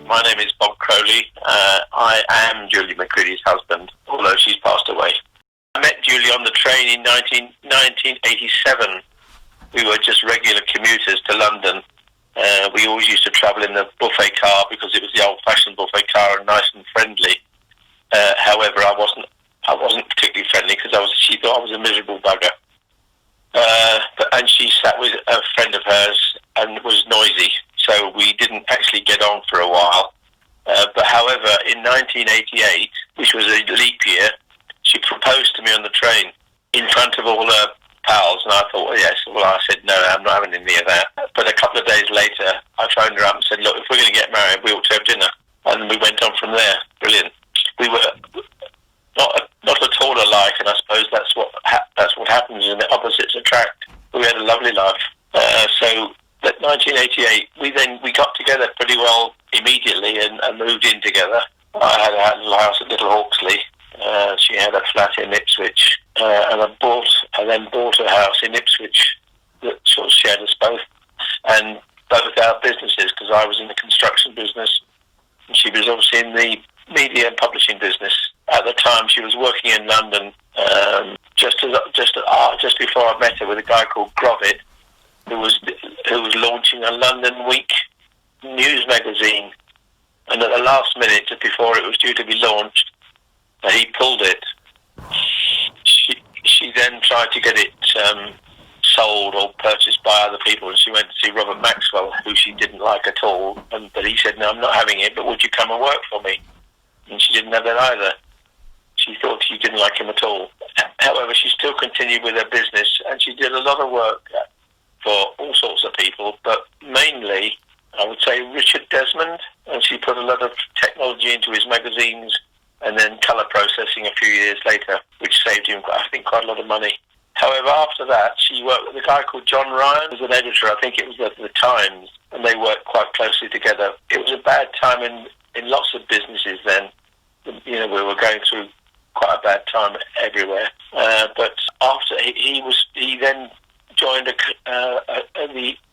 My name is Bob Crowley. I am Julie McCreadie's husband, although she's passed away. I met Julie on the train in 1987. We were just regular commuters to London. We always used to travel in the buffet car because it was the old-fashioned buffet car and nice and friendly. However, I wasn't particularly friendly because she thought I was a miserable bugger. And she sat with a friend of hers and was noisy, so we didn't actually get on for a while. But however, in 1988, which was a leap year, she proposed to me on the train in front of all her pals, and I thought, well, yes. Well, I said, no, I'm not having any of that. But a couple of days later, I phoned her up and said, look, if we're going to get married, we ought to have dinner. And we went on from there. Brilliant. We were not at all alike, and I suppose that's what happens, and the opposites attract. We had a lovely life. So that 1988, we got together pretty well immediately and moved in together. I had a little house at Little Hawksley. She had a flat in Ipswich, and I then bought a house in Ipswich that sort of shared us both, and both our businesses, because I was in the construction business and she was obviously in the media and publishing business. At the time, she was working in London, just before I met her, with a guy called Grovitt, who was launching a London Week news magazine, and at the last minute, just before it was due to be launched, he pulled it. She then tried to get it sold or purchased by other people, and she went to see Robert Maxwell, who she didn't like at all, but he said, no, I'm not having it, but would you come and work for me? And she didn't have that either. She thought she didn't like him at all. However, she still continued with her business, and she did a lot of work for all sorts of people, but mainly, I would say, Richard Desmond, and she put a lot of technology into his magazines, and then colour processing a few years later, which saved him, I think, quite a lot of money. However, after that, she worked with a guy called John Ryan, who was an editor, I think it was at the Times, and they worked quite closely together. It was a bad time in lots of businesses then. You know, we were going through quite a bad time everywhere. But after he then joined the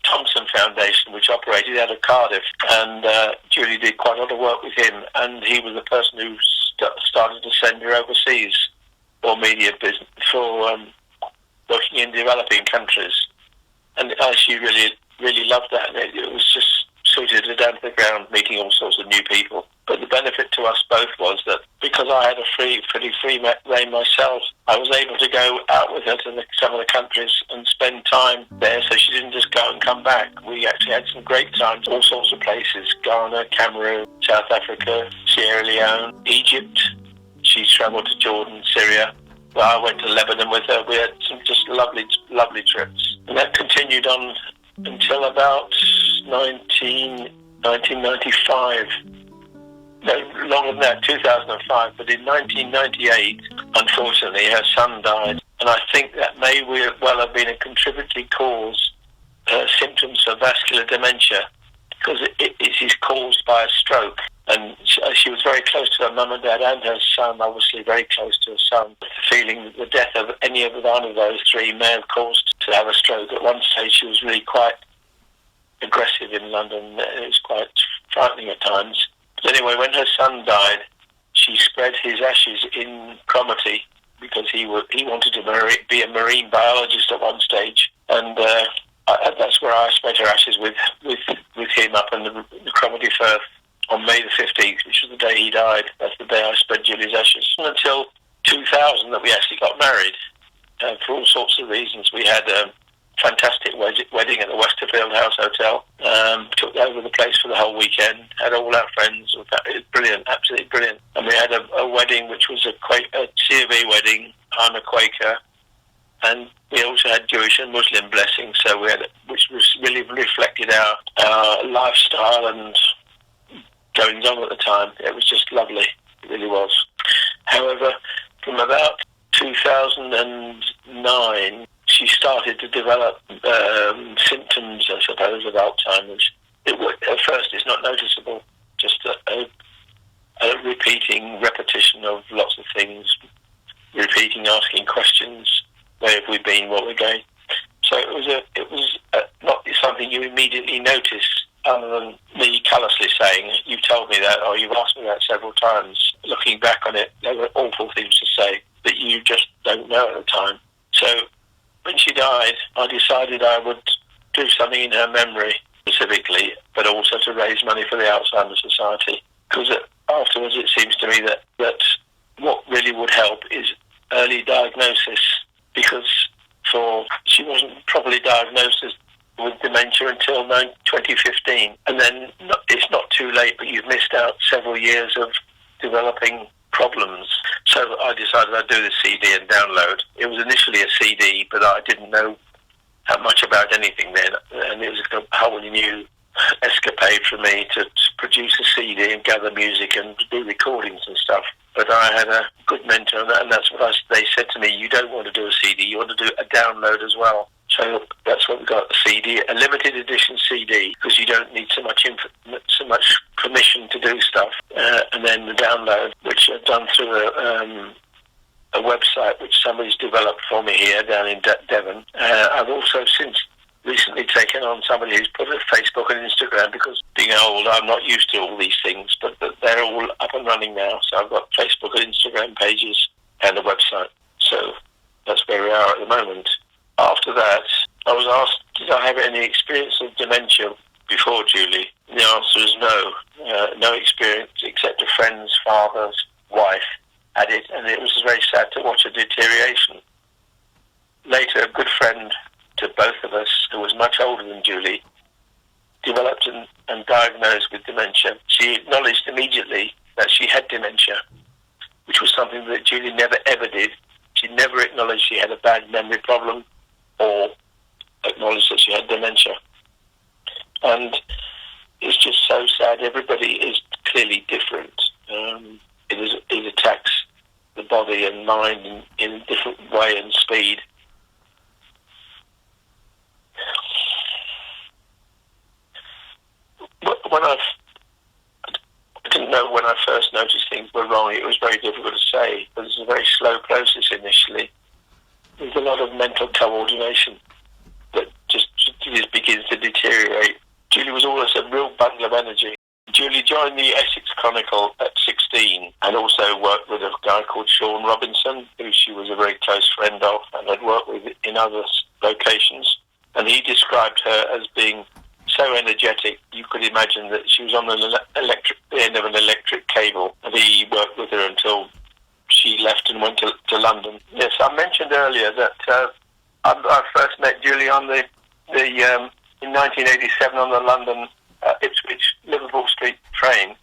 Thompson Foundation, which operated out of Cardiff, and Julie did quite a lot of work with him, and he was the person who started to send her overseas for media business, for working in developing countries, and she really, really loved that, and it was just suited her down to the ground, meeting all sorts of new people. But the benefit to us both was that because I had a pretty free rein myself, I was able to go out with her to some of the countries and spend time there, so she didn't just go and come back. We actually had some great times, all sorts of places: Ghana, Cameroon, South Africa, Sierra Leone, Egypt. She travelled to Jordan, Syria. Well, I went to Lebanon with her. We had some just lovely, lovely trips. And that continued on until about 1995. No, longer than that, 2005. But in 1998, unfortunately, her son died. And I think that may well have been a contributory cause, symptoms of vascular dementia, because it is caused by a stroke. And she was very close to her mum and dad, and her son, obviously very close to her son. The feeling that the death of any of one of those three may have caused to have a stroke. At one stage, she was really quite aggressive in London. It was quite frightening at times. But anyway, when her son died, she spread his ashes in Cromarty because he wanted to be a marine biologist at one stage, and that's where I spread her ashes with him up in the Cromarty Firth on May the 15th, which was the day he died. That's the day I spread Julie's ashes. Until 2000 that we actually got married, for all sorts of reasons. We had a fantastic wedding at the Westerfield House Hotel. Took over the place for the whole weekend, had all our friends. It was brilliant, absolutely brilliant. And we had a wedding which was a C of E wedding. I'm a Quaker. And we also had Jewish and Muslim blessings, so which really reflected our lifestyle and goings on at the time. It was just lovely, it really was. However, from about 2009, she started to develop symptoms, I suppose, of Alzheimer's. At first, it's not noticeable, just a repetition of lots of things, asking questions. Where have we been? What we're going? So it was not something you immediately notice, other than me callously saying, "You've told me that, or you've asked me that several times." Looking back on it, there were awful things to say that you just don't know at the time. So when she died, I decided I would do something in her memory specifically, but also to raise money for the Alzheimer's Society. Because afterwards it seems to me that what really would help is early diagnosis, because she wasn't properly diagnosed with dementia until 2015, and then it's not too late, but you've missed out several years of developing problems. So I decided I'd do the CD and download. It was initially a CD, but I didn't know how much about anything then, and it was a whole new escapade for me to produce a CD and gather music and do recordings and stuff. But I had a good mentor, and that's what they said to me: you don't want to do a CD, you want to do a download as well. So that's what we got, the CD, a limited edition CD, because you don't need so much permission to do stuff. And then the download, which I've done through a website which somebody's developed for me here down in Devon. I've also since recently taken on somebody who's put it Facebook and Instagram, because being old, I'm not used to all these things, but they're all up and running now. So I've got Facebook and Instagram pages and a website. So that's where we are at the moment. After that, I was asked, did I have any experience of dementia before, Julie? And the answer is no. No experience, except a friend's father's wife had it, and it was very sad to watch a deterioration. Later, a good friend to both of us, who was much older than Julie, developed and diagnosed with dementia. She acknowledged immediately that she had dementia, which was something that Julie never ever did. She never acknowledged she had a bad memory problem or acknowledged that she had dementia. And it's just so sad. Everybody is clearly different. It attacks the body and mind in a different way and speed. I didn't know when I first noticed things were wrong. It was very difficult to say, but it's a very slow process initially. There's a lot of mental coordination that just begins to deteriorate. Julie was always a real bundle of energy. Julie joined the Essex Chronicle at 16 and also worked with a guy called Sean Robinson, who she was a very close friend of and had worked with in other locations. And he described her as being so energetic, you could imagine that she was on the end of an electric cable. And he worked with her until she left and went to London. Yes, I mentioned earlier that I first met Julie on in 1987 on the London Ipswich Liverpool Street train,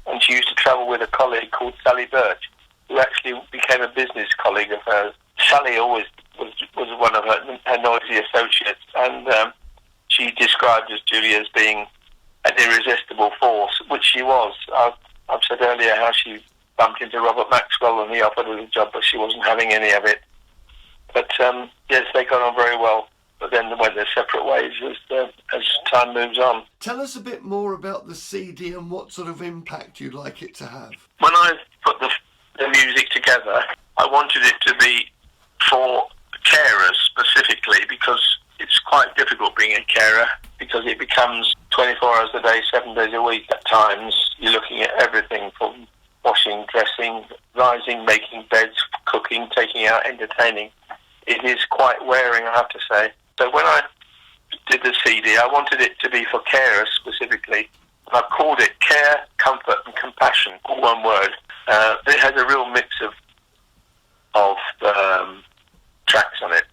and she used to travel with a colleague called Sally Birch, who actually became a business colleague of hers. Sally always was one of her noisy associates, and she described Julie as being an irresistible force, which she was. I've said earlier how she bumped into Robert Maxwell and he offered her the job, but she wasn't having any of it. But yes, they got on very well, but then they went their separate ways as time moves on. Tell us a bit more about the CD and what sort of impact you'd like it to have. When I put the music together, I wanted it to be for carers specifically, because it's quite difficult being a carer, because it becomes 24 hours a day, 7 days a week at times. You're looking at everything from washing, dressing, rising, making beds, cooking, taking out, entertaining. It is quite wearing, I have to say. So when I did the CD, I wanted it to be for carers specifically. I called it Care, Comfort and Compassion, all one word. It has a real mix of tracks on it.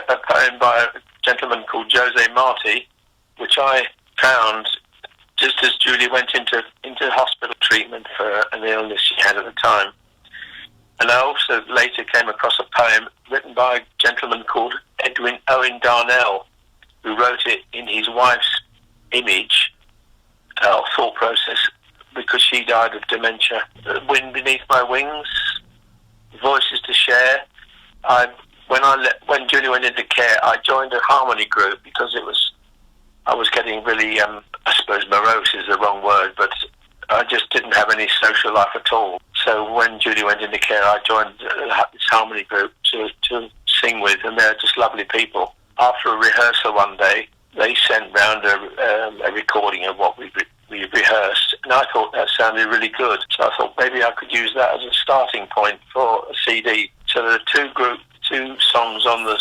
A poem by a gentleman called Jose Marti, which I found just as Julie went into hospital treatment for an illness she had at the time. And I also later came across a poem written by a gentleman called Edwin Owen Darnell, who wrote it in his wife's image, thought process, because she died of dementia. Wind Beneath My Wings, Voices to Share. When Julie went into care, I joined a harmony group because I was getting really, I suppose morose is the wrong word, but I just didn't have any social life at all. So when Julie went into care, I joined this harmony group to sing with, and they're just lovely people. After a rehearsal one day, they sent round a recording of what we we rehearsed, and I thought that sounded really good. So I thought maybe I could use that as a starting point for a CD. So there are two songs on the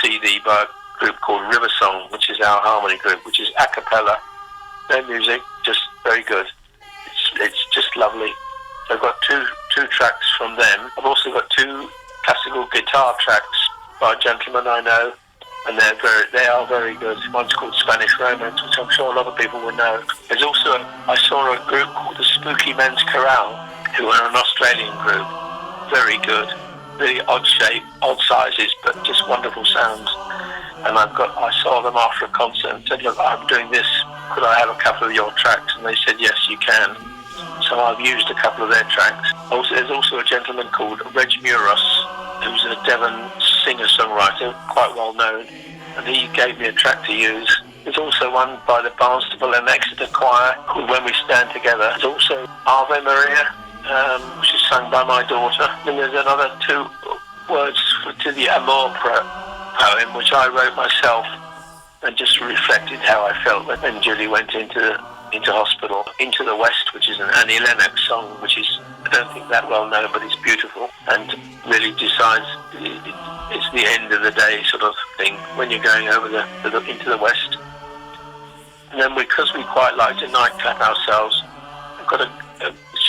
CD by a group called River Song, which is our harmony group, which is a cappella, no music, just very good. It's just lovely. So I've got two tracks from them. I've also got 2 classical guitar tracks by a gentleman I know, and they are very good. One's called Spanish Romance, which I'm sure a lot of people will know. There's also I saw a group called the Spooky Men's Chorale, who are an Australian group, very good, really odd shape, odd sizes, but just wonderful sounds. And I saw them after a concert and said, look, I'm doing this, could I have a couple of your tracks? And they said, yes, you can. So I've used a couple of their tracks. There's also a gentleman called Reg Muros, who's a Devon singer-songwriter, quite well known, and he gave me a track to use. There's also one by the Barnstable and Exeter Choir called When We Stand Together. There's also Ave Maria, which is sung by my daughter. And there's another 2 words to the Amour poem, which I wrote myself, and just reflected how I felt when Julie went into hospital. Into the West, which is an Annie Lennox song, which is, I don't think that well known, but it's beautiful, and really decides it's the end of the day sort of thing when you're going over into the West. And then because we quite like to nightclap ourselves, I've got a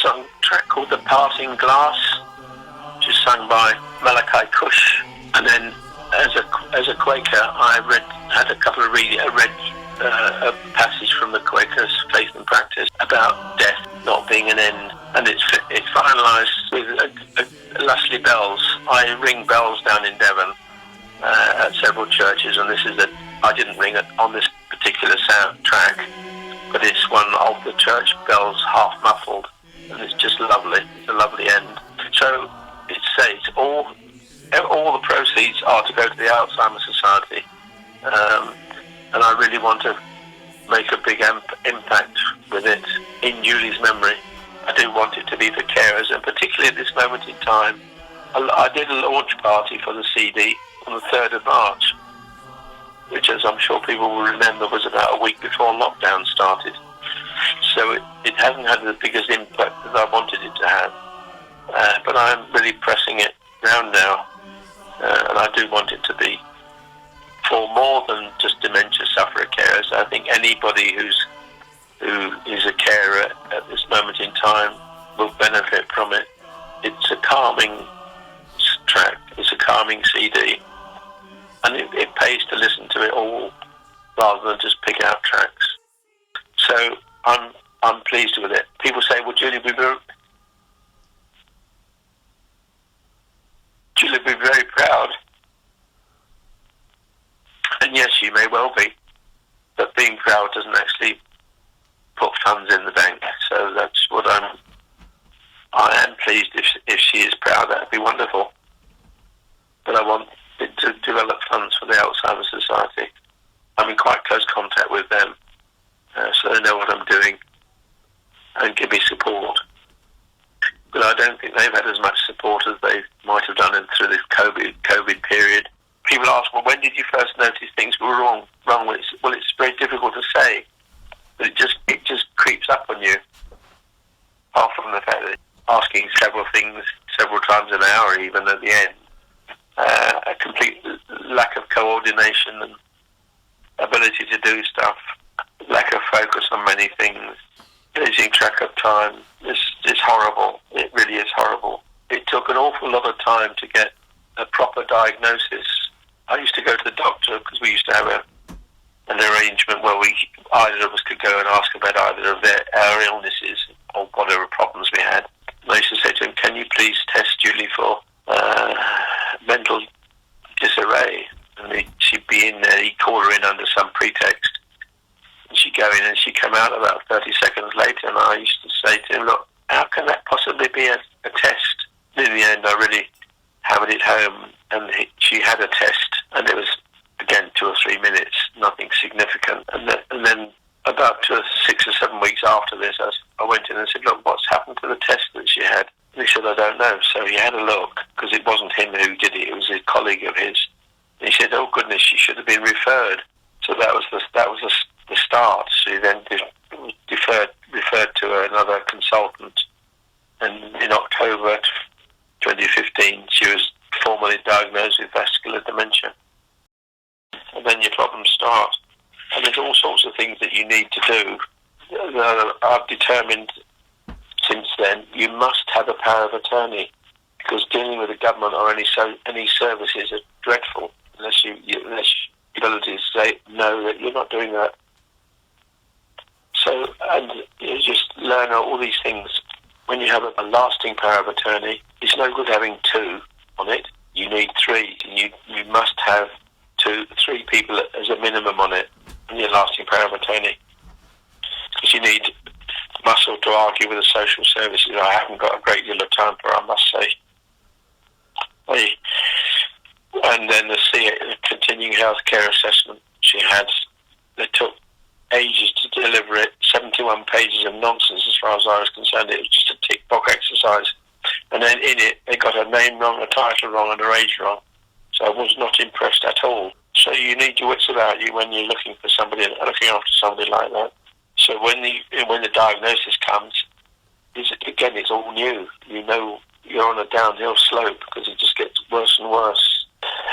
song track called The Parting Glass, which is sung by Malachi Cush. And then as a Quaker, I read a passage from the Quakers' Faith and Practice about death not being an end, and it's finalised with Leslie bells. I ring bells down in Devon at several churches, and I didn't ring it on this particular soundtrack, but it's one of the church bells, half muffled, and it's just lovely. It's a lovely end. So it's all the proceeds are to go to the Alzheimer's Society. And I really want to make a big impact with it in Julie's memory. I do want it to be for carers, and particularly at this moment in time. I did a launch party for the CD on the 3rd of March, which, as I'm sure people will remember, was about a week before lockdown started. So it hasn't had the biggest impact that I wanted it to have. But I'm really pressing it round now, and I do want it to be for more than just dementia sufferer carers. I think anybody who is a carer at this moment in time will benefit from it. It's a calming track, it's a calming CD, and it pays to listen to it all rather than just pick out tracks. So I'm pleased with it. People say, well, Julie, we'd be very proud. And yes, you may well be, but being proud doesn't actually put funds in the bank. So that's what I am pleased if she is proud. That'd be wonderful. But I want it to develop funds for the Alzheimer's Society. I'm in quite close contact with them, so they know what I'm doing and give me support. But I don't think they've had as much support as they might have done through this COVID period. People ask, well, when did you first notice things were wrong? Well, it's very difficult to say, but it just creeps up on you. Apart from the fact that asking several things several times an hour, even at the end, a complete lack of coordination and ability to do stuff, lack of focus on many things, losing track of time. It's horrible. It really is horrible. It took an awful lot of time to get a proper diagnosis. I used to go to the doctor because we used to have an arrangement where either of us could go and ask about either of our illnesses or whatever problems we had. And I used to say to him, can you please test Julie for mental disarray? And she'd be in there, he'd call her in under some pretext. And she'd go in and she'd come out about 30 seconds later, and I used to say to him, look, how can that possibly be a test? And in the end, I really hammered it home, and she had a test, and it was, again, 2 or 3 minutes, nothing significant. And then about 6 or 7 weeks after this, I went in and said, look, what's happened to the test that she had? And he said, I don't know. So he had a look, because it wasn't him who did it, it was a colleague of his. And he said, oh goodness, she should have been referred. So that was the start. She then was deferred you need to do, I've determined since then, you must have a power of attorney, because dealing with the government or any services are dreadful unless your abilities say no, that you're not doing that. So, and you just learn all these things. When you have a lasting power of attorney, it's no good having 2 on it. You need 3, and you must have 3 people as a minimum on it in your lasting power of attorney, because you need muscle to argue with the social services. I haven't got a great deal of time for, I must say. And then the continuing healthcare assessment they took ages to deliver it, 71 pages of nonsense as far as I was concerned. It was just a tick box exercise. And then in it, they got a name wrong, a title wrong, and a age wrong. So I was not impressed at all. So you need your wits about you when you're looking for somebody, looking after somebody like that. So when the diagnosis comes, it's all new. You know you're on a downhill slope because it just gets worse and worse.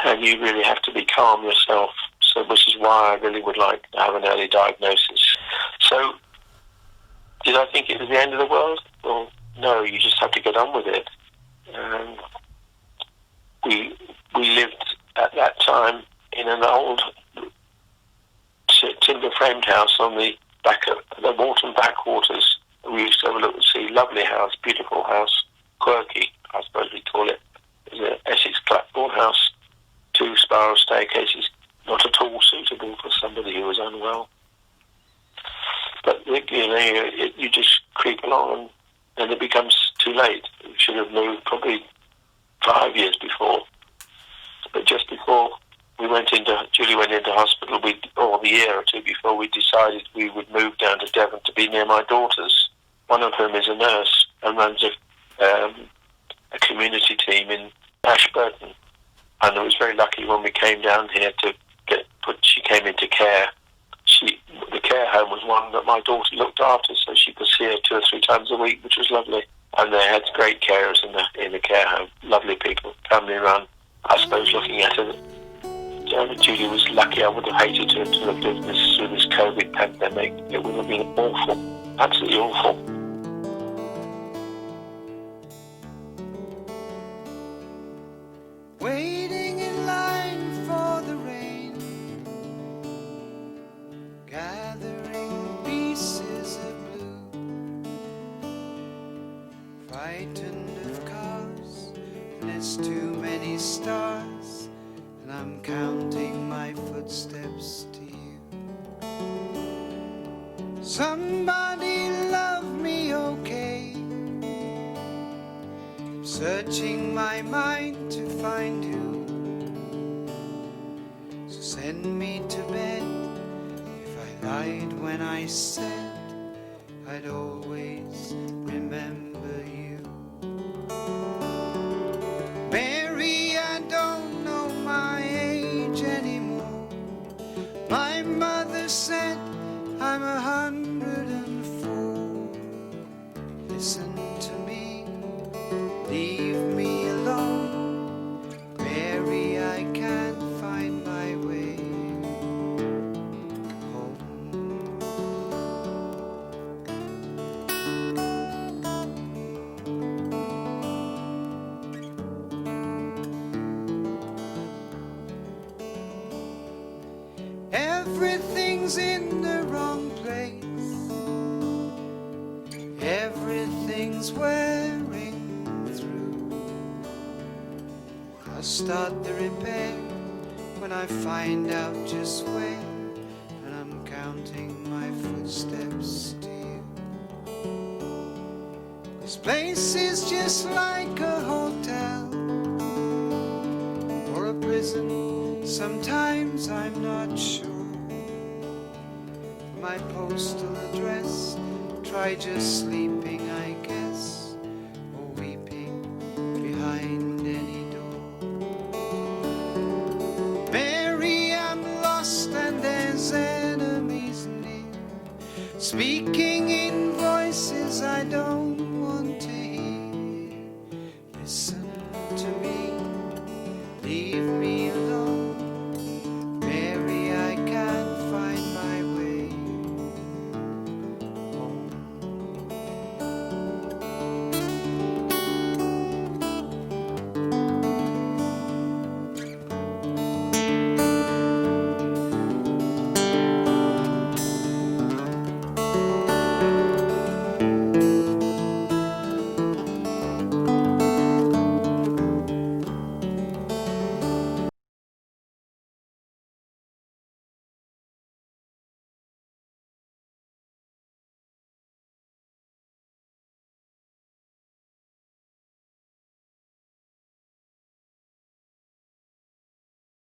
And you really have to be calm yourself. So which is why I really would like to have an early diagnosis. So did I think it was the end of the world? Well, no, you just have to get on with it. We lived at that time in an old timber-framed house on the back of the Walton backwaters. We used to overlook the sea. Lovely house, beautiful house, quirky, I suppose we call it. It was an Essex clapboard house, 2 spiral staircases, not at all suitable for somebody who was unwell. But you just creep along, and it becomes too late. You should have moved probably 5 years before. But just before Julie went into hospital, or the year or 2 before, we decided we would move down to Devon to be near my daughters. One of whom is a nurse and runs a community team in Ashburton. And I was very lucky when we came down here she came into care. The care home was one that my daughter looked after, so she could see her 2 or 3 times a week, which was lovely. And they had great carers in the care home, lovely people, family run. I suppose looking at her, Julie was lucky. I would have hated to have lived through this COVID pandemic. It would have been awful, absolutely awful. Waiting in line for the rain, gathering pieces of blue, frightened of cars, and there's too many stars, and I'm counting my footsteps to you. Somebody love me, okay? Searching my mind to find you. So send me to bed if I lied when I said I'd always remember you. Mary, I don't know my age anymore. My mother said I'm 104. Listen to me, leave me alone. Mary, I can't find my way home. Everything's in the wrong place. Everything's wearing through. I'll start the repair when I find out just where, and I'm counting my footsteps to you. This place is just like a hotel or a prison. Sometimes I'm not sure. My postal address, try just sleeping, I guess.